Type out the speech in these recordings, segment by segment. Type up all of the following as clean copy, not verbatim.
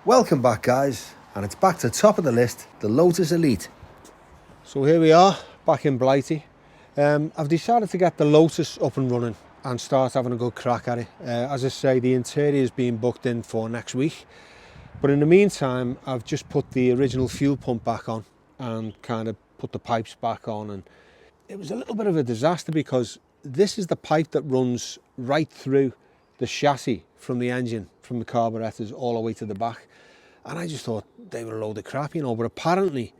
Welcome back, guys, and it's back to top of the list, the Lotus Elite. So here we are, back in Blighty. I've decided to get the Lotus up and running and start having a good crack at it. As I say, the interior is being booked in for next week, but in the meantime I've just put the original fuel pump back on and kind of put the pipes back on, and it was a little bit of a disaster because this is the pipe that runs right through the chassis from the engine, from the carburetors all the way to the back. And I just thought they were a load of crap, you know, but apparently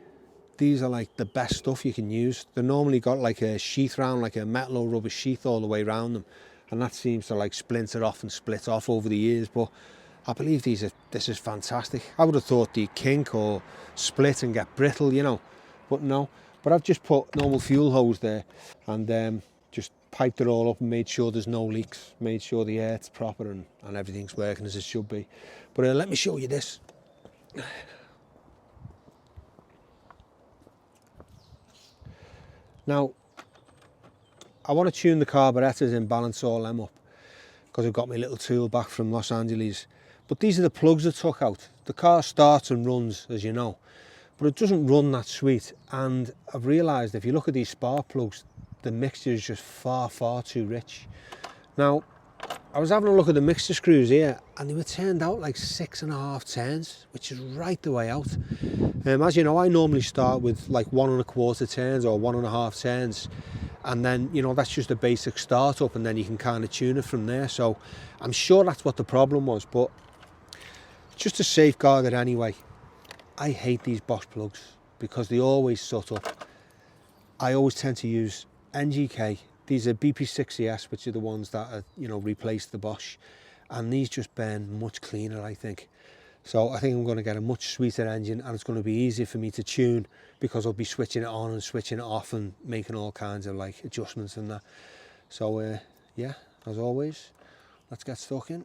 these are like the best stuff you can use. They're normally got like a sheath round, like a metal or rubber sheath all the way around them, and that seems to like splinter off and split off over the years. But I believe this is fantastic. I would have thought they'd kink or split and get brittle, you know, but no. But I've just put normal fuel hose there and just piped it all up and made sure there's no leaks, made sure the air's proper and everything's working as it should be. But let me show you this. Now, I want to tune the carburetors and balance all them up because I've got my little tool back from Los Angeles. But these are the plugs I took out. The car starts and runs, as you know, but it doesn't run that sweet. And I've realised if you look at these spark plugs, the mixture is just far too rich. Now, I was having a look at the mixture screws here and they were turned out like 6.5 turns, which is right the way out. As you know, I normally start with like 1 1/4 turns or 1.5 turns, and then, you know, that's just a basic start up and then you can kind of tune it from there. So I'm sure that's what the problem was, but just to safeguard it anyway, I hate these Bosch plugs because they always shut up. I always tend to use NGK. These are BP60S, which are the ones that are, you know, replace the Bosch, and these just burn much cleaner, I think. So I think I'm going to get a much sweeter engine, and it's going to be easier for me to tune because I'll be switching it on and switching it off and making all kinds of like adjustments and that. So yeah, as always, let's get stuck in.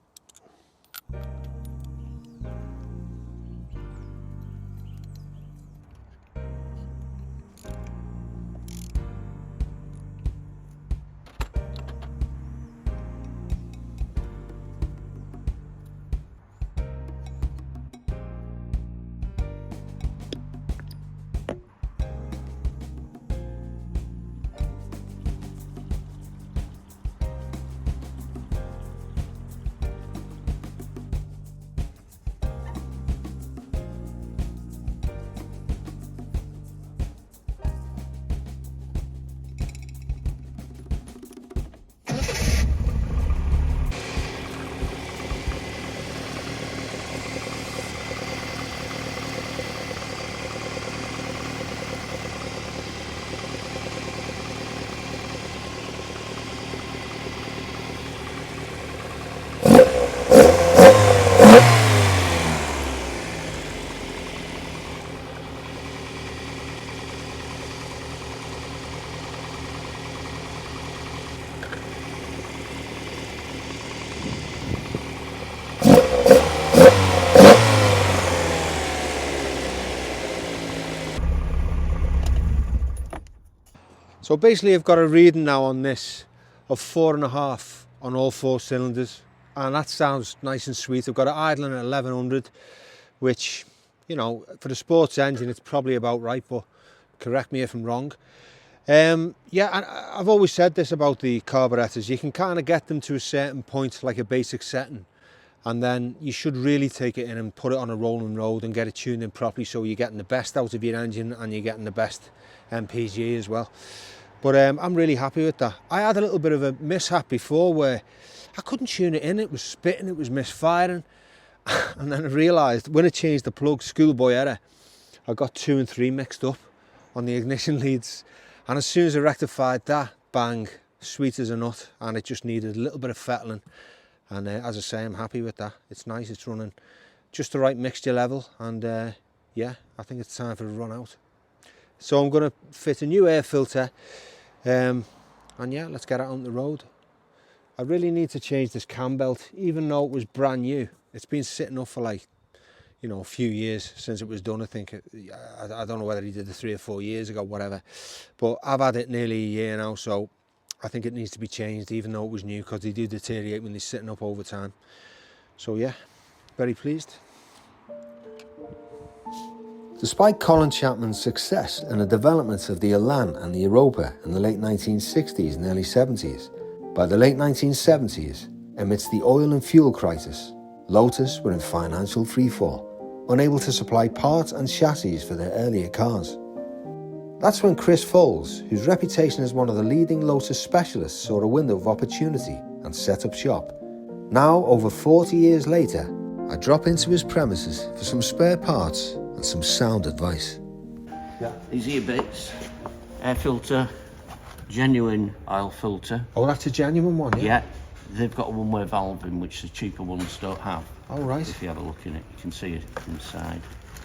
So basically I've got a reading now on this of 4.5 on all 4 cylinders, and that sounds nice and sweet. I've got it idling at 1100, which, you know, for the sports engine it's probably about right, but correct me if I'm wrong. Yeah, I've always said this about the carburetors. You can kind of get them to a certain point, like a basic setting, and then you should really take it in and put it on a rolling road and get it tuned in properly so you're getting the best out of your engine and you're getting the best MPG as well. But I'm really happy with that. I had a little bit of a mishap before where I couldn't tune it in. It was spitting, it was misfiring. And then I realised when I changed the plug, schoolboy error, I got 2 and 3 mixed up on the ignition leads. And as soon as I rectified that, bang, sweet as a nut. And it just needed a little bit of fettling. And as I say, I'm happy with that. It's nice, it's running just the right mixture level. And yeah, I think it's time for a run out. So I'm going to fit a new air filter. And yeah, let's get out on the road. I really need to change this cam belt, even though it was brand new. It's been sitting up for like, you know, a few years since it was done. I think I don't know whether he did it 3 or 4 years ago, whatever, but I've had it nearly a year now, so I think it needs to be changed, even though it was new, because they do deteriorate when they're sitting up over time. So yeah, very pleased. Despite Colin Chapman's success in the development of the Elan and the Europa in the late 1960s and early 70s, by the late 1970s, amidst the oil and fuel crisis, Lotus were in financial freefall, unable to supply parts and chassis for their earlier cars. That's when Chris Foulds, whose reputation as one of the leading Lotus specialists, saw a window of opportunity and set up shop. Now, over 40 years later, I drop into his premises for some spare parts and some sound advice. Yeah. These ear bits, air filter, genuine oil filter. Oh, that's a genuine one, yeah? Yeah, they've got a one-way valve in which the cheaper ones don't have. Oh, right. If you have a look in it, you can see it inside.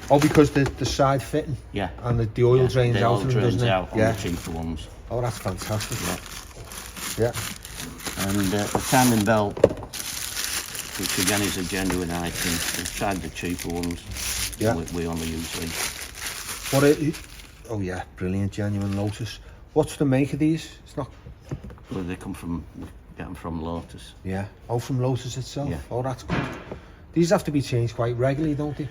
Oh, because the side fitting? Yeah. And the oil drains the out oil of them, drains doesn't it? out on the cheaper ones. Oh, that's fantastic. Yeah. Yeah. And the timing belt, which again is a genuine item. We've tried the cheaper ones. Yeah. We only use these. Oh yeah, brilliant, genuine Lotus. What's the make of these? It's not... Well, they come from, get them from Lotus. Yeah. Oh, from Lotus itself? Yeah. Oh, that's good. These have to be changed quite regularly, don't they?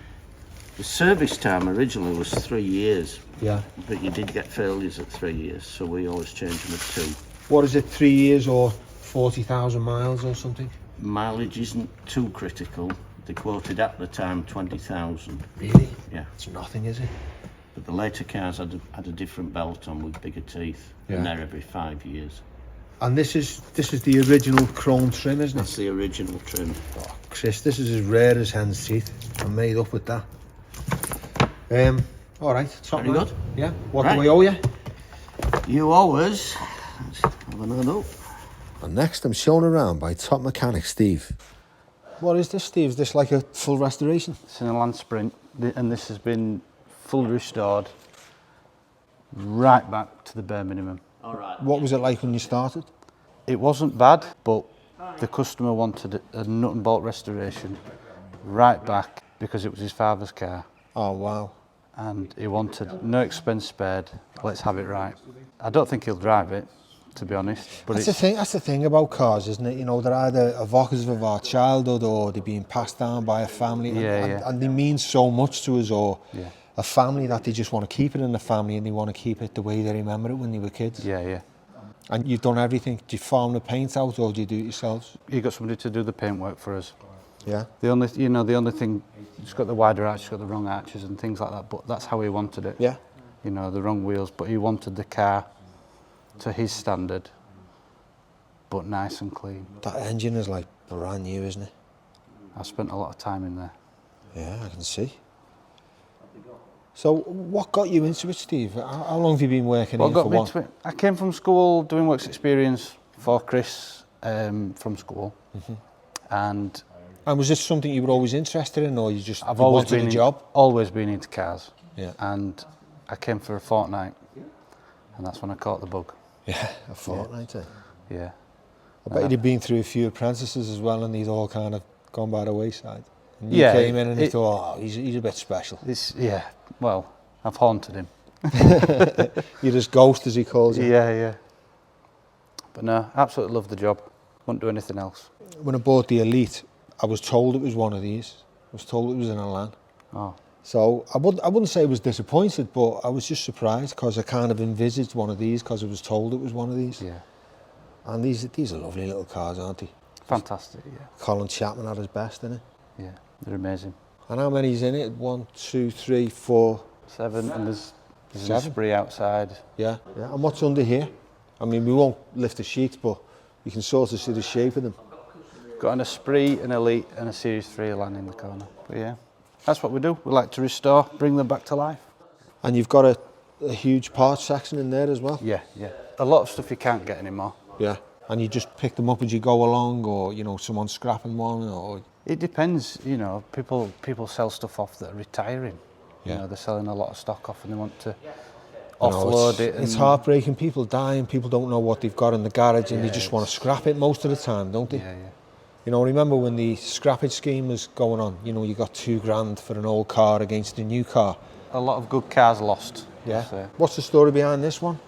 The service time originally was 3 years. Yeah. But you did get failures at 3 years, so we always change them at 2. What is it, 3 years or 40,000 miles or something? Mileage isn't too critical. They quoted at the time 20,000. Really? Yeah. It's nothing, is it? But the later cars had a different belt on with bigger teeth. Yeah. And they're every 5 years. And this is the original chrome trim, isn't it? That's the original trim. Oh, Chris, this is as rare as hen's teeth. I'm made up with that. All right. Top Very man. good. Yeah. What Right. do we owe you? You always have another look. And next I'm shown around by top mechanic Steve. What is this, Steve? Is this like a full restoration? It's an Elan Sprint, and this has been fully restored right back to the bare minimum. All right. What was it like when you started? It wasn't bad, but the customer wanted a nut and bolt restoration right back because it was his father's car. Oh, wow. And he wanted no expense spared, let's have it right. I don't think he'll drive it, to be honest. But That's the thing about cars, isn't it? You know, they're either evocative of our childhood or they're being passed down by a family. And they mean so much to us, or a family that they just want to keep it in the family and they want to keep it the way they remember it when they were kids. Yeah. And you've done everything. Do you farm the paint out or do you do it yourselves? You got somebody to do the paintwork for us. Yeah. The only thing, it's got the wider arch, it's got the wrong arches and things like that, but that's how he wanted it. Yeah. You know, the wrong wheels, but he wanted the car to his standard, but nice and clean. That engine is like brand new, isn't it? I spent a lot of time in there. Yeah, I can see. So what got you into it, Steve? How long have you been working here for one? I came from school doing works experience for Chris from school. And was this something you were always interested in, or I've always wanted a job? Always been into cars. Yeah. And I came for a fortnight, and that's when I caught the bug. Yeah, a fortnight. Yeah. I bet you'd been through a few apprentices as well, and they'd all kind of gone by the wayside. And you Yeah, came in and you thought, oh, he's a bit special. Well, I've haunted him. You're his ghost, as he calls it. Yeah. But no, absolutely love the job. Wouldn't do anything else. When I bought the Elite, I was told it was one of these. I was told it was an Elan. Oh. So I wouldn't say I was disappointed, but I was just surprised because I kind of envisaged one of these because I was told it was one of these. Yeah. And these are lovely little cars, aren't they? Fantastic, yeah. Colin Chapman had his best in it. Yeah, they're amazing. And how many's in it? 1, 2, 3, 4... 7, and there's a 7? spree outside. Yeah. And what's under here? I mean, we won't lift the sheets, but you can sort of see the shape of them. Got an Esprit, an Elite, and a Series 3 Elan in the corner. But yeah, that's what we do. We like to restore, bring them back to life. And you've got a huge parts section in there as well? Yeah. A lot of stuff you can't get anymore. Yeah. And you just pick them up as you go along, or, you know, someone's scrapping one, or... It depends, you know, people sell stuff off that are retiring. Yeah. You know, they're selling a lot of stock off and they want to offload it. It's heartbreaking. People die and people don't know what they've got in the garage and they just want to scrap it most of the time, don't they? Yeah. You know, remember when the scrappage scheme was going on, you know, you got $2,000 for an old car against a new car. A lot of good cars lost. Yeah. So. What's the story behind this one?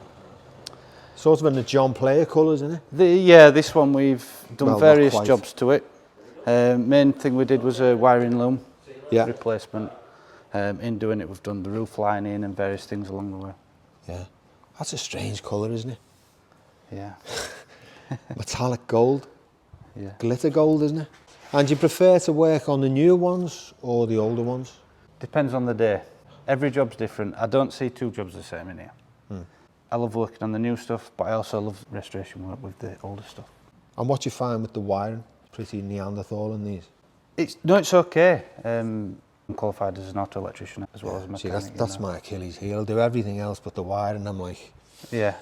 Sort of in the John Player colours, isn't it? This one we've done various jobs to it. Main thing we did was a wiring loom replacement. In doing it, we've done the roof lining and various things along the way. Yeah. That's a strange colour, isn't it? Yeah. Metallic gold. Yeah. Glitter gold, isn't it? And you prefer to work on the newer ones or the older ones? Depends on the day. Every job's different. I don't see two jobs the same in here. I love working on the new stuff, but I also love restoration work with the older stuff. And what do you find with the wiring? Pretty Neanderthal in these? It's okay. I'm qualified as an auto electrician as well as a mechanic. See, that's my Achilles heel. I'll do everything else but the wiring. I'm like... Yeah.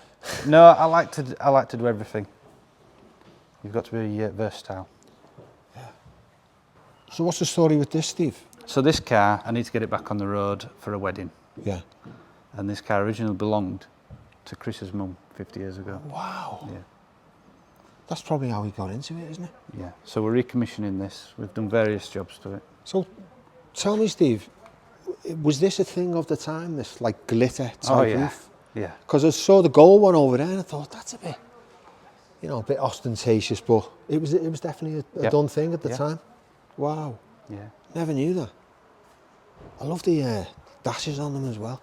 No, I like to do everything. You've got to be versatile. Yeah. So what's the story with this, Steve? So this car, I need to get it back on the road for a wedding. Yeah. And this car originally belonged to Chris's mum 50 years ago. Wow. Yeah. That's probably how we got into it, isn't it? Yeah. So we're recommissioning this. We've done various jobs to it. So tell me, Steve, was this a thing of the time, this like glitter type roof? Yeah. Because I saw the gold one over there and I thought, that's a bit, you know, a bit ostentatious, but it was definitely a done thing at the time. Wow. Yeah. Never knew that. I love the dashes on them as well.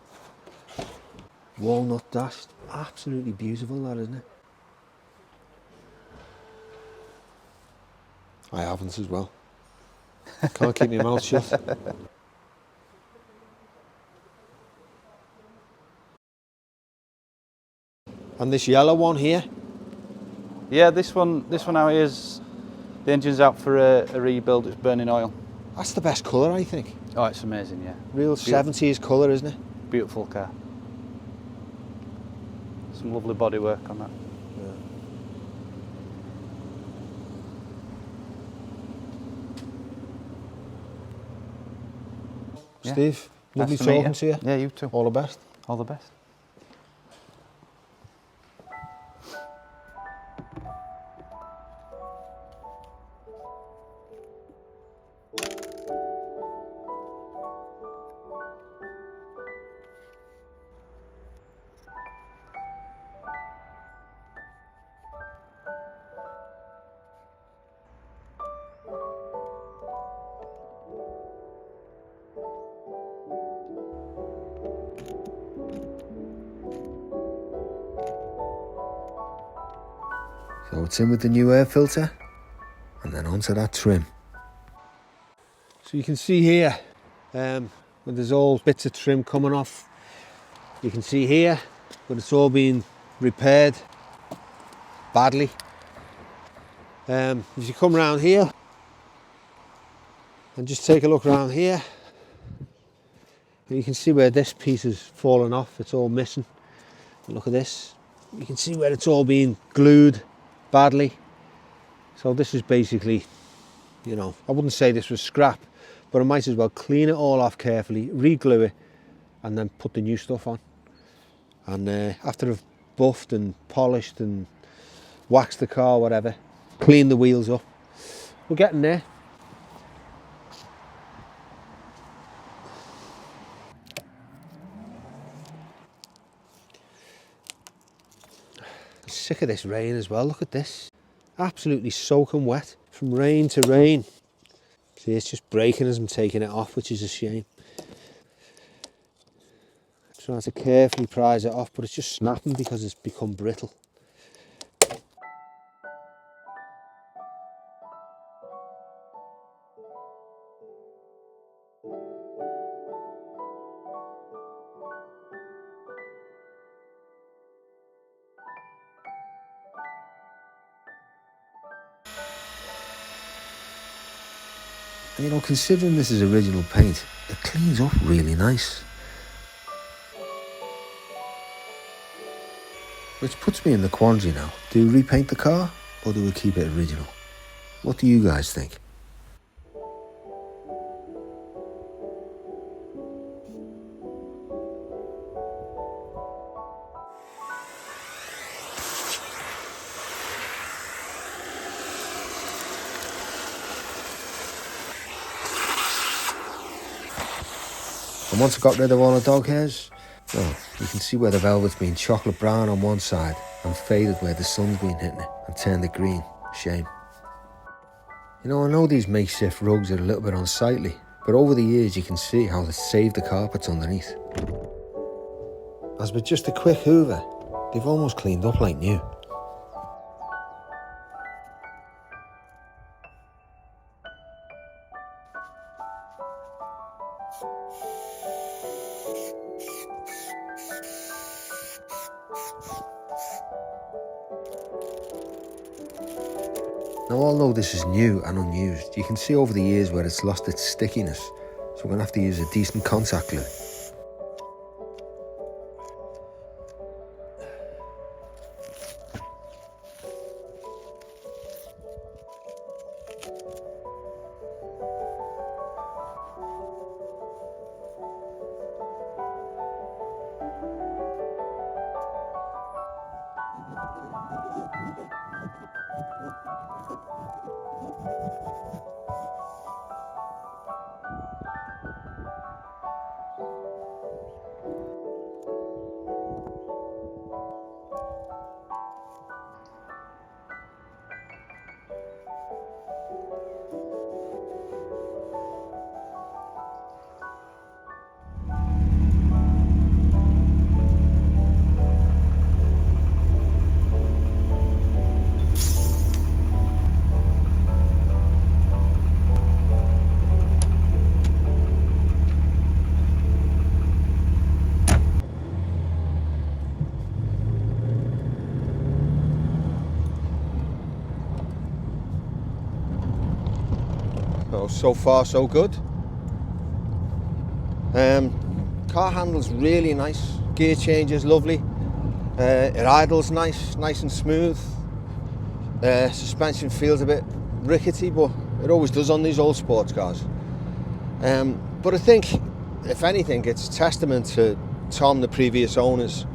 Walnut dash. Absolutely beautiful, that, isn't it? I haven't as well. Can't keep my mouth shut. And this yellow one here? Yeah, this one out here is, the engine's out for a rebuild. It's burning oil. That's the best colour, I think. Oh, it's amazing, yeah. Real 70s colour, isn't it? Beautiful car. Some lovely bodywork on that. Yeah. Steve, lovely Nice to meet talking to you. Yeah, you too. All the best. All the best. So it's in with the new air filter and then onto that trim. So you can see here when there's all bits of trim coming off. You can see here but it's all been repaired badly. If you come around here and just take a look around here, you can see where this piece has fallen off. It's all missing. Look at this. You can see where it's all been glued badly. So this is basically, you know, I wouldn't say this was scrap, but I might as well clean it all off carefully, re-glue it, and then put the new stuff on. And after I've buffed and polished and waxed the car, whatever, clean the wheels up, we're getting there. Sick of this rain as well. Look at this, absolutely soaking wet from rain to rain. See, it's just breaking as I'm taking it off, which is a shame. I'm trying to carefully prise it off, but it's just snapping because it's become brittle. And, you know, considering this is original paint, it cleans up really nice. Which puts me in the quandary now. Do we repaint the car or do we keep it original? What do you guys think? And once I got rid of all the dog hairs, well, you can see where the velvet's been chocolate brown on one side and faded where the sun's been hitting it and turned it green. Shame. You know, I know these makeshift rugs are a little bit unsightly, but over the years you can see how they saved the carpets underneath. As with just a quick hoover, they've almost cleaned up like new. Now, although this is new and unused, you can see over the years where it's lost its stickiness, so we're going to have to use a decent contact glue. So far so good. Car handles really nice, gear changes lovely, it idles nice and smooth, suspension feels a bit rickety, but it always does on these old sports cars. But I think, if anything, it's testament to Tom, the previous owner's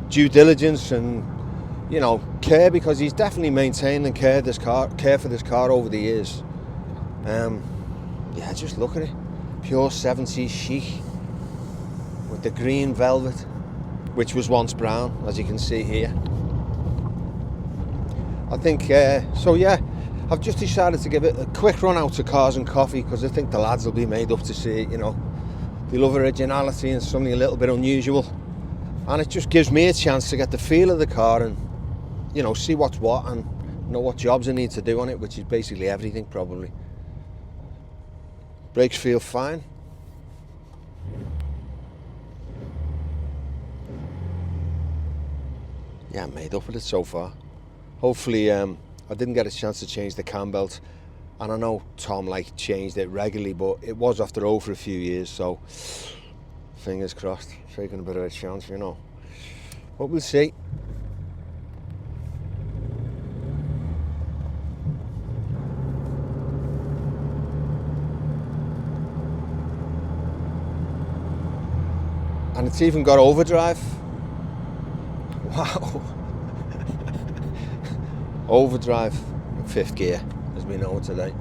due diligence and, you know, care, because he's definitely maintained and care for this car over the years. Yeah, just look at it. Pure 70s chic with the green velvet, which was once brown, as you can see here. I think, so yeah, I've just decided to give it a quick run out to Cars and Coffee, because I think the lads will be made up to see it, you know. They love originality and something a little bit unusual. And it just gives me a chance to get the feel of the car and, you know, see what's what and know what jobs I need to do on it, which is basically everything probably. Brakes feel fine. Yeah, I'm made up with it so far. Hopefully, I didn't get a chance to change the cam belt, and I know Tom changed it regularly, but it was after over a few years, so fingers crossed, taking a bit of a chance, you know. But we'll see. And it's even got overdrive. Wow. Overdrive in 5th gear, as we know it today.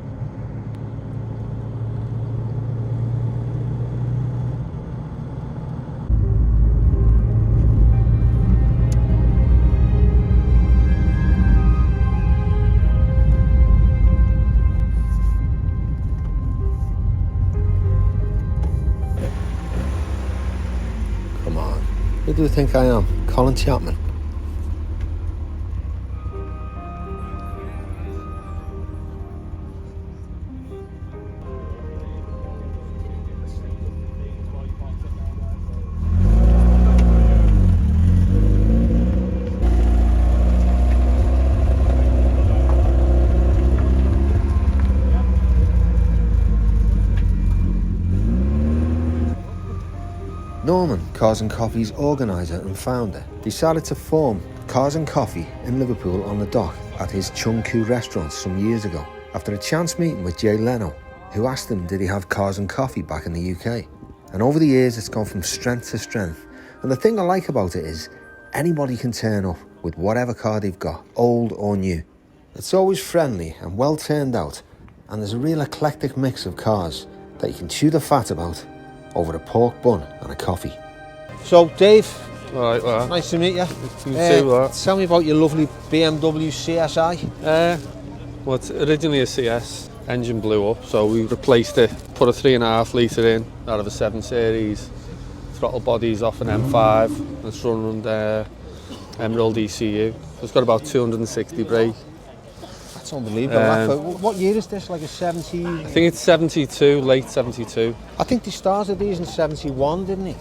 Who do you think I am? Colin Chapman? Norman, Cars and Coffee's organiser and founder, decided to form Cars and Coffee in Liverpool on the dock at his Chung Ku restaurant some years ago, after a chance meeting with Jay Leno, who asked him did he have Cars and Coffee back in the UK. And over the years it's gone from strength to strength, and the thing I like about it is anybody can turn up with whatever car they've got, old or new. It's always friendly and well turned out, and there's a real eclectic mix of cars that you can chew the fat about over a pork bun and a coffee. So Dave, Alright, well, nice to meet you. you too, Tell me about your lovely BMW CSI. well, it's originally a CS. engine blew up, so we replaced it, put a 3.5 litre in out of a 7 series, throttle bodies off an M5, it's run Emerald ECU. It's got about 260 brake. That's unbelievable. What year is this? Like a 70? I think it's 72, late 72. I think they started these in 71, didn't they?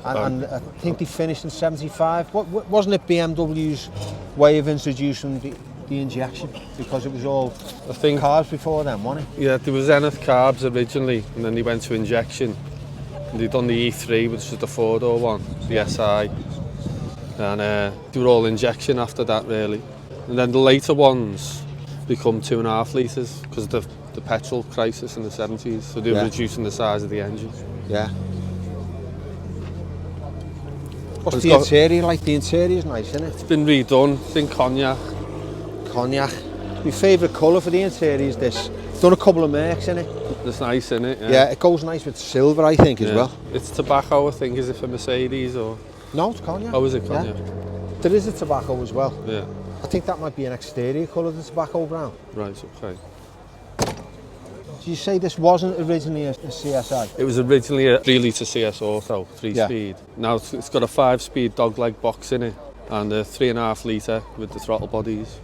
And I think they finished in 75. Wasn't it BMW's way of introducing the injection? Because it was all carbs before then, wasn't it? Yeah, there was Zenith carbs originally, and then they went to injection. And they'd done the E3, which was the 4-door one, the SI. And they were all injection after that, really. And then the later ones become 2.5 litres because of the petrol crisis in the 70s. So they were reducing the size of the engine. Yeah. What's the interior like? The interior's nice, isn't it? It's been redone. I think cognac. Cognac. My favourite colour for the interior is this. Done a couple of mercs in it. It's nice, isn't it? Yeah, it goes nice with silver, I think, as well. It's tobacco, I think. Is it for Mercedes or? No, it's cognac. Oh, is it cognac? Yeah. There is a tobacco as well. Yeah. I think that might be an exterior colour, the tobacco brown. Right, okay. Did you say this wasn't originally a CSI? It was originally a 3 litre CS Auto, 3-speed. Yeah. Now it's got a 5-speed dogleg box in it and a 3.5 litre with the throttle bodies.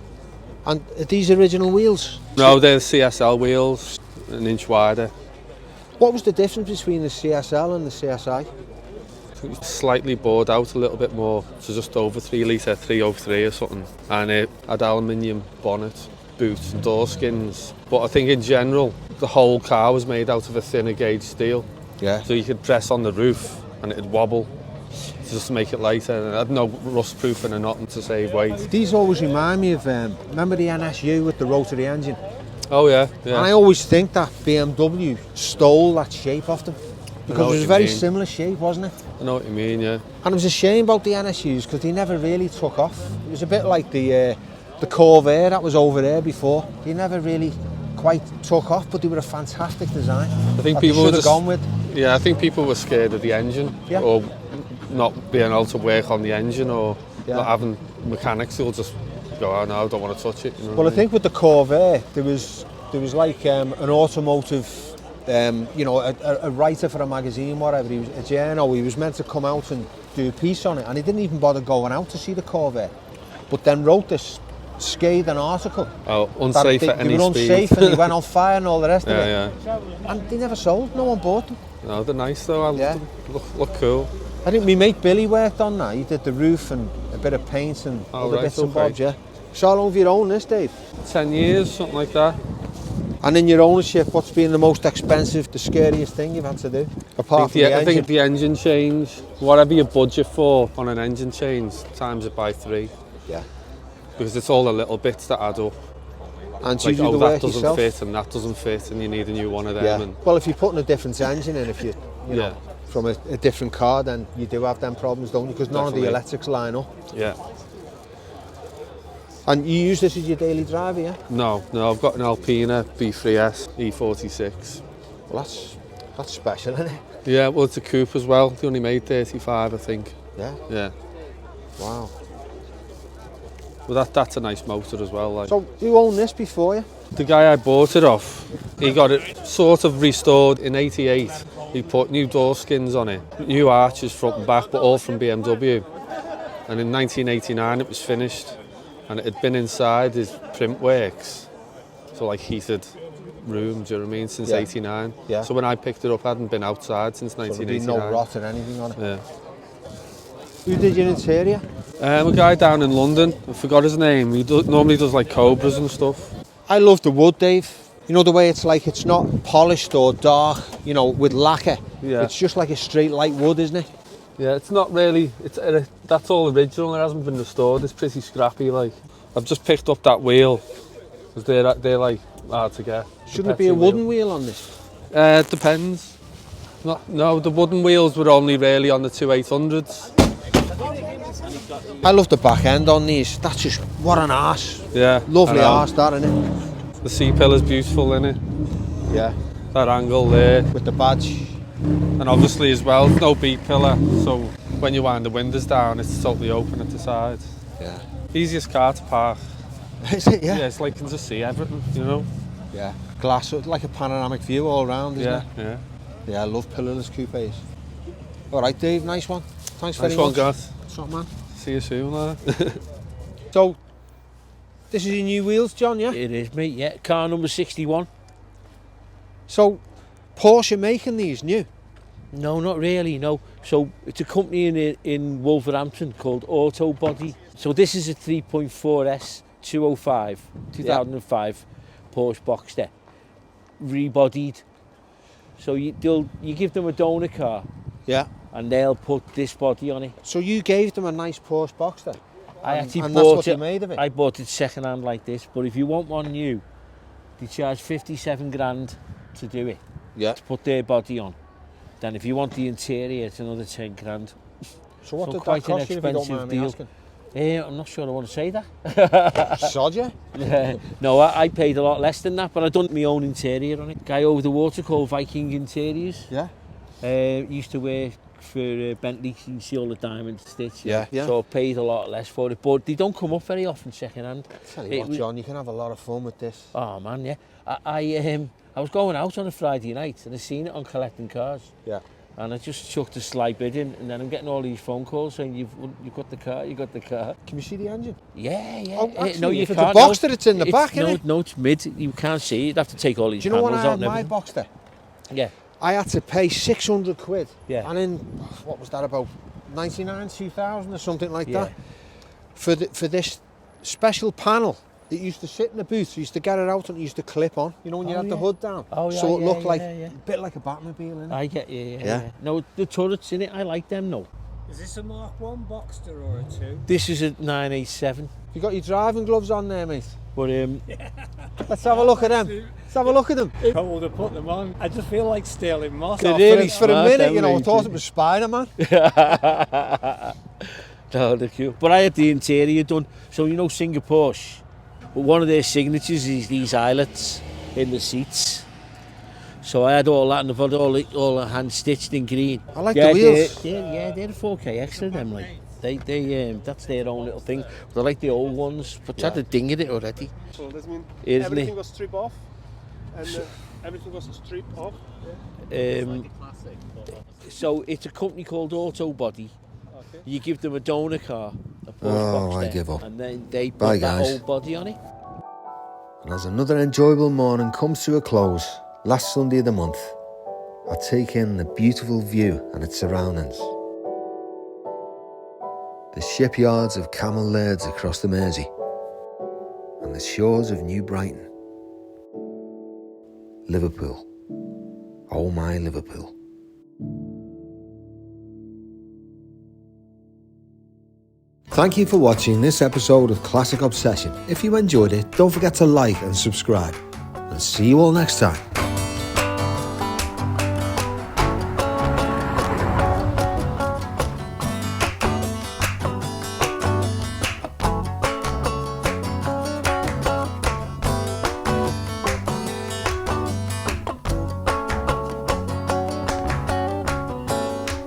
And are these original wheels? No, they're CSL wheels, an inch wider. What was the difference between the CSL and the CSI? Slightly bored out a little bit more, so just over 3 litre, 303 or something. And it had aluminium bonnet, boots and door skins. But I think in general, the whole car was made out of a thinner gauge steel. Yeah. So you could press on the roof and it'd wobble just to make it lighter. And it had no rust proofing or nothing to save weight. These always remind me of, remember the NSU with the rotary engine? Oh yeah, yeah. And I always think that BMW stole that shape off them. Because it was a very similar shape, wasn't it? I know what you mean, yeah. And it was a shame about the NSUs because they never really took off. It was a bit like the Corvair that was over there before. They never really quite took off, but they were a fantastic design. I think people were just gone with. Yeah, I think people were scared of the engine, or not being able to work on the engine, or not having mechanics who'll just go, oh no, I don't want to touch it. You know well, I think with the Corvair, there was like an automotive. A writer for a magazine, whatever, he was a journal, he was meant to come out and do a piece on it, and he didn't even bother going out to see the Corvair, but then wrote this scathing article. Oh, unsafe at any speed. They were unsafe and they went on fire and all the rest of it. Yeah. And they never sold, no one bought them. No, they're nice though, look cool. I think my mate Billy worked on that, he did the roof and a bit of paint and other bits and bobs, yeah. So how long have you owned this, Dave? 10 years, something like that. And in your ownership, what's been the most expensive, the scariest thing you've had to do? Apart from the engine? I think the engine change, whatever you budget for on an engine change, times it by 3. Yeah. Because it's all the little bits that add up. And like, you do the work that doesn't yourself? fit and that doesn't fit and you need a new one of them. Yeah. And Well, if you're putting a different engine in, if you know, from a different car, then you do have them problems, don't you? Because none of the electrics line up. Yeah. And you use this as your daily driver, yeah? No, I've got an Alpina B3S E46. Well, that's special, isn't it? Yeah, well, it's a coupe as well. They only made 35, I think. Yeah? Yeah. Wow. Well, that's a nice motor as well. Like. So, you owned this before, yeah? The guy I bought it off, he got it sort of restored in '88. He put new door skins on it, new arches front and back, but all from BMW. And in 1989 it was finished. And it had been inside his print works, so like heated room, do you know what I mean, since '89. Yeah. So when I picked it up, I hadn't been outside since 1989. So there'd be no rot or anything on it? Yeah. Who did your interior? A guy down in London, I forgot his name, he normally does like Cobras and stuff. I love the wood, Dave. You know the way it's like, it's not polished or dark, you know, with lacquer. Yeah. It's just like a straight light wood, isn't it? Yeah, it's not really, that's all original, it hasn't been restored, it's pretty scrappy like. I've just picked up that wheel, because they're like hard to get. Shouldn't it be a wooden wheel on this? It depends. No, the wooden wheels were only really on the 2800s. I love the back end on these, that's just, what an arse. Yeah. Lovely arse that, isn't it? The C-pillar's beautiful, innit? Yeah. That angle there. With the badge. And obviously as well, no B-pillar, so when you wind the windows down, it's totally open at the sides. Yeah. Easiest car to park. Is it, yeah? Yeah, it's like you can just see everything, you know? Yeah. Glass, like a panoramic view all round, isn't it? Yeah. Yeah, I love pillarless coupes. All right, Dave, nice one. Thanks very Nice one, much. Garth. What's up, man? See you soon. So, this is your new wheels, John, yeah? It is, mate, yeah. Car number 61. So, Porsche making these new? No, not really, no. So it's a company in Wolverhampton called Auto Body. So this is a 3.4S 205, 2005 Porsche Boxster, rebodied. So you give them a donor car, Yeah. and they'll put this body on it. So you gave them a nice Porsche Boxster? I actually and that's bought what it. they made of it? I bought it second hand like this, but if you want one new, they charge 57 grand to do it, Yeah. to put their body on. Then if you want the interior, it's another 10 grand. So what So did quite that an cost you, if you don't expensive mind me deal. asking? I'm not sure I want to say that. Sod you? No, I paid a lot less than that, but I done my own interior on it. Guy over the water called Viking Interiors. Yeah. Used to work for Bentley, you see all the diamond stitch. Yeah. So I paid a lot less for it, but they don't come up very often second hand. Tell you what, John, you can have a lot of fun with this. Oh man, yeah. I was going out on a Friday night and I seen it on Collecting Cars. Yeah. And I just chucked a slight bid in, and then I'm getting all these phone calls saying you've got the car, you got the car. Can you see the engine? Yeah. Oh, actually, no, you if can't. it's a Boxster, it's in the back, no, isn't it? No, it's mid. You can't see it. You'd have to take all these Do you know when panels I out had and my everything. Boxster? Yeah. I had to pay 600 quid. Yeah. And in, what was that, about 99, 2000 or something like Yeah. that? For this special panel. It used to sit in the booth, you used to get it out and it used to clip on, you know, when you had the hood down. Oh, yeah, so it looked like yeah. a bit like a Batmobile, innit? I get you, Yeah. yeah. No, the turrets in it, I like them, no. Is this a Mark 1 Boxster or a 2? This is a 987, You got your driving gloves on there, mate? but Let's have a look at them. Let's have a look at them. How would I put them on? I just feel like Sterling Moss. They're off really it. For a smart, minute, them, you know, I mate. thought it was Spider-Man. no, they're cute. But I had the interior done, so you know Singapore, but one of their signatures is these eyelets in the seats. So I had all that, and I've had all the hand stitched in green. I like the wheels. They're 4K extra, them, like. They that's their own little thing. But I like the old ones, but you had to ding at it already. So this means Isn't everything it? was stripped off, and everything was stripped off. So it's a company called Auto Body. Okay. You give them a donor car, a Porsche Oh, I Boxster, give up. and then they Bye, put that guys. old body on it. And as another enjoyable morning comes to a close, last Sunday of the month, I take in the beautiful view and its surroundings. The shipyards of Camel Lairds across the Mersey and the shores of New Brighton. Liverpool. Oh my Liverpool. Thank you for watching this episode of Classic Obsession. If you enjoyed it, don't forget to like and subscribe. And see you all next time.